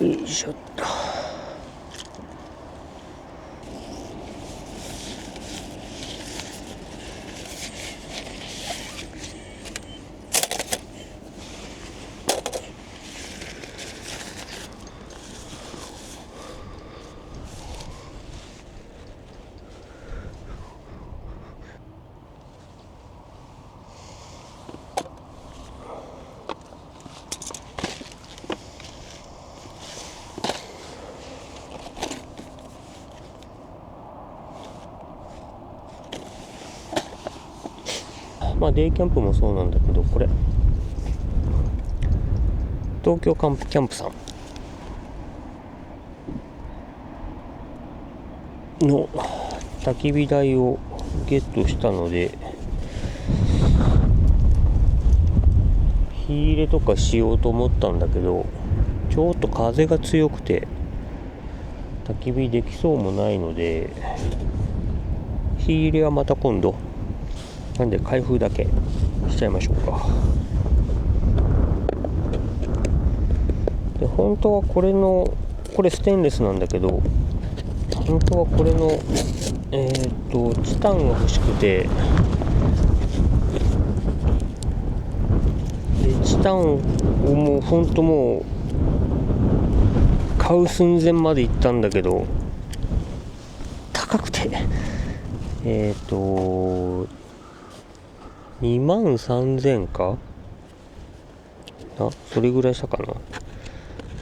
よいしょっと。まあデイキャンプもそうなんだけど、これ東京キャンプさんの焚き火台をゲットしたので、火入れとかしようと思ったんだけど、ちょっと風が強くて焚き火できそうもないので、火入れはまた今度なんで開封だけしちゃいましょうか。で本当はこれステンレスなんだけど、本当はこれのチタンが欲しくて、でチタンをもう本当もう買う寸前まで行ったんだけど高くて23,000かな、それぐらいしたかな。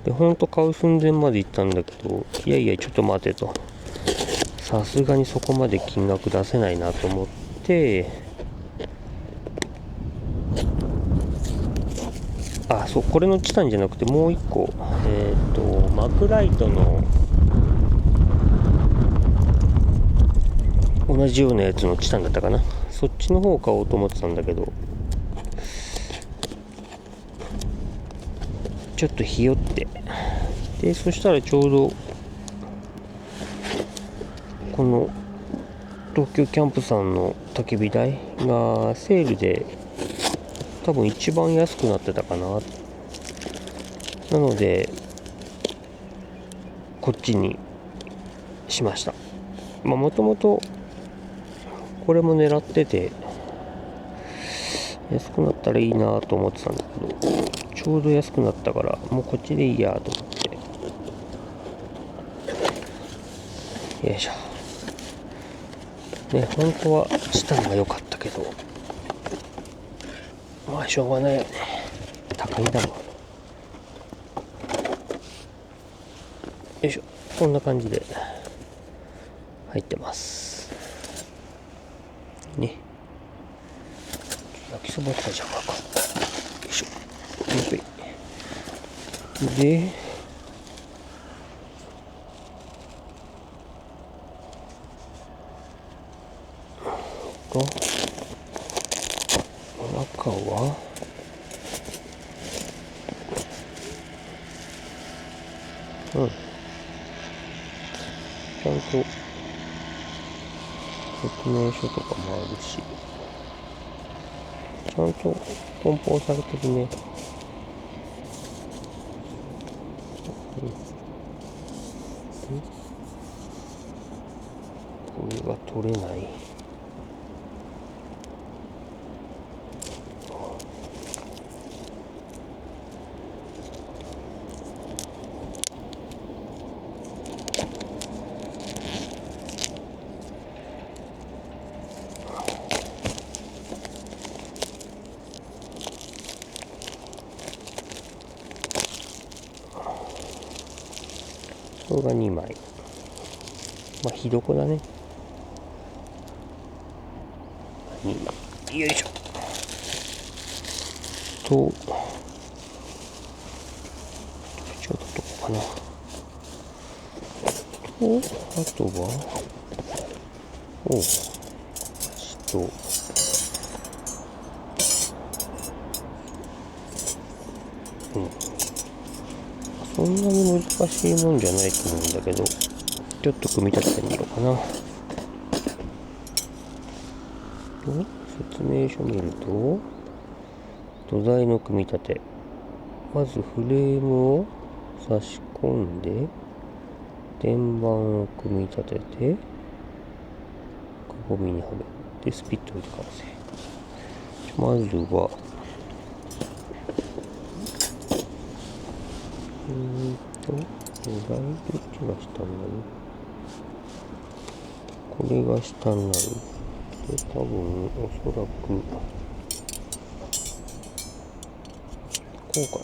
でほんと買う寸前まで行ったんだけど、いやいやちょっと待てと、さすがにそこまで金額出せないなと思って、そう、これのチタンじゃなくてもう一個マクライトの同じようなやつのチタンだったかな、そっちの方を買おうと思ってたんだけど、ちょっとひよって、でそしたらちょうどこの東京キャンプさんの焚き火台がセールで多分一番安くなってたかな。なのでこっちにしました。もともとこれも狙ってて安くなったらいいなと思ってたんだけど、ちょうど安くなったからもうこっちでいいやと思って、よいしょね。本当はチタンが良かったけど、まあしょうがないよね、高いんだもん。よいしょ、こんな感じで入ってますね。焼きそばとかじゃなかった。よいしょ、で中はちゃんと説明書とかもあるし、ちゃんと梱包されてるね。これが取れない。これが2枚。ひどこだね。2枚。よいしょ。と、ちょっとこかな。あとは、そんなに難しいもんじゃないと思うんだけど、ちょっと組み立ててみようかな。説明書見ると、土台の組み立て。まずフレームを差し込んで天板を組み立ててくぼみにはめてスピットを入れて完成。まずはライトどっちが下になる？これが下になる。で、多分おそらくこうかな。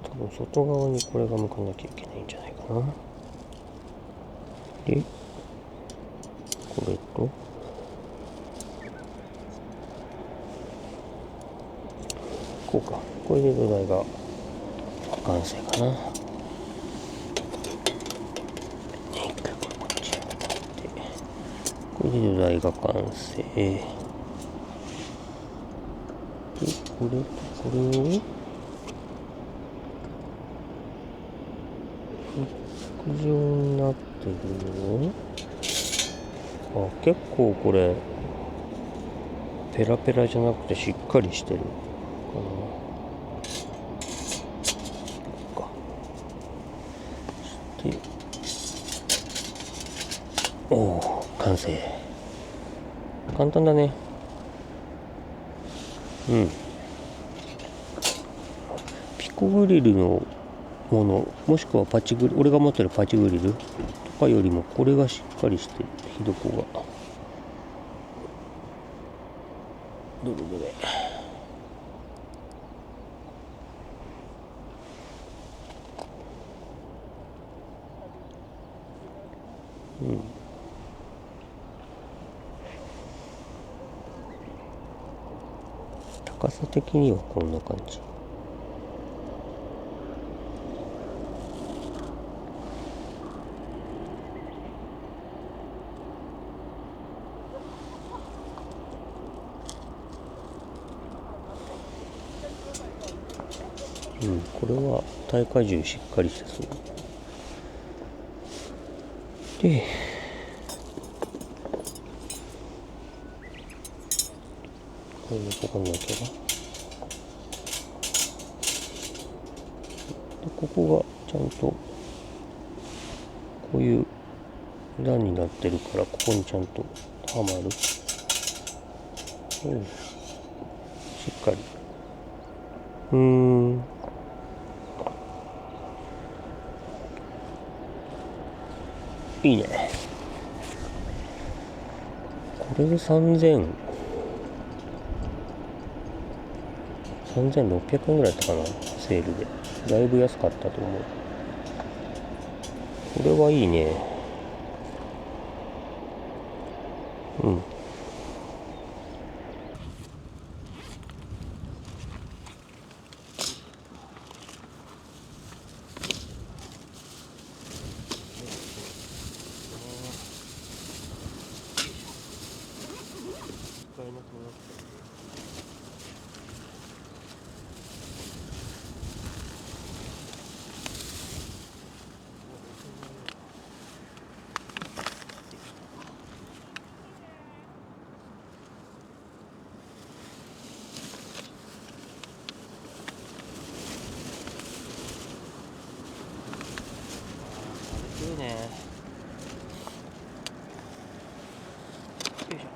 多分外側にこれが向かなきゃいけないんじゃないかな。で、これとこうか。これで土台が完成かな。一回これこっちやって、これで土台が完成。で、これとこれを陸上になってるよ。あ、結構これペラペラじゃなくてしっかりしてるかな。で、おお、完成。簡単だね。ピコグリルのもの、もしくはパチグリル、俺が持ってるパチグリルとかよりもこれがしっかりしてる。ひどこがどれどれ。高さ的にはこんな感じ。これは耐荷重しっかりしてそうで、これでここに置けば、でここがちゃんとこういう段になってるから、ここにちゃんとはまる。しっかり。いいね。これで3600円ぐらいだったかな、セールで。だいぶ安かったと思う。これはいいね。いいね。よいしょ。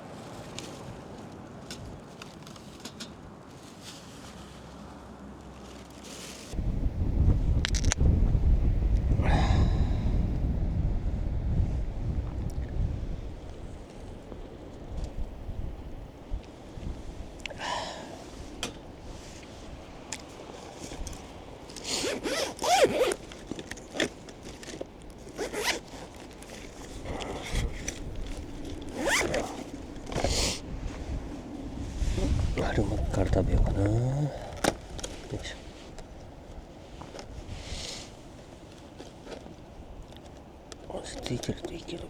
春巻きから食べようかな。よいしょ。落ち着いてるといいけど。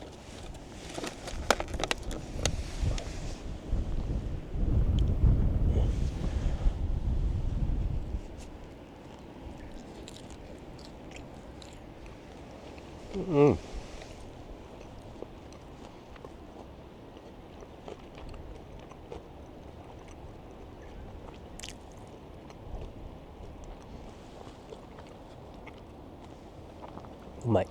うまい。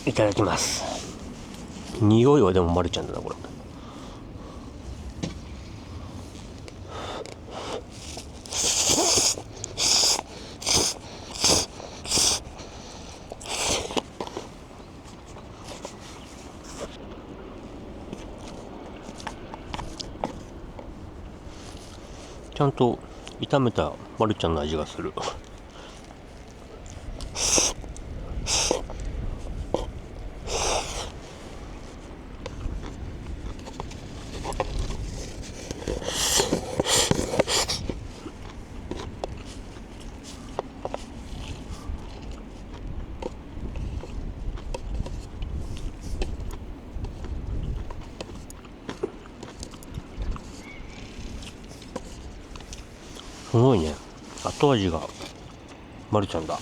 いただきます。匂いはでもマルちゃんだなこれ。ちゃんと炒めたマルちゃんの味がする。すごいね。後味がマルちゃんだ。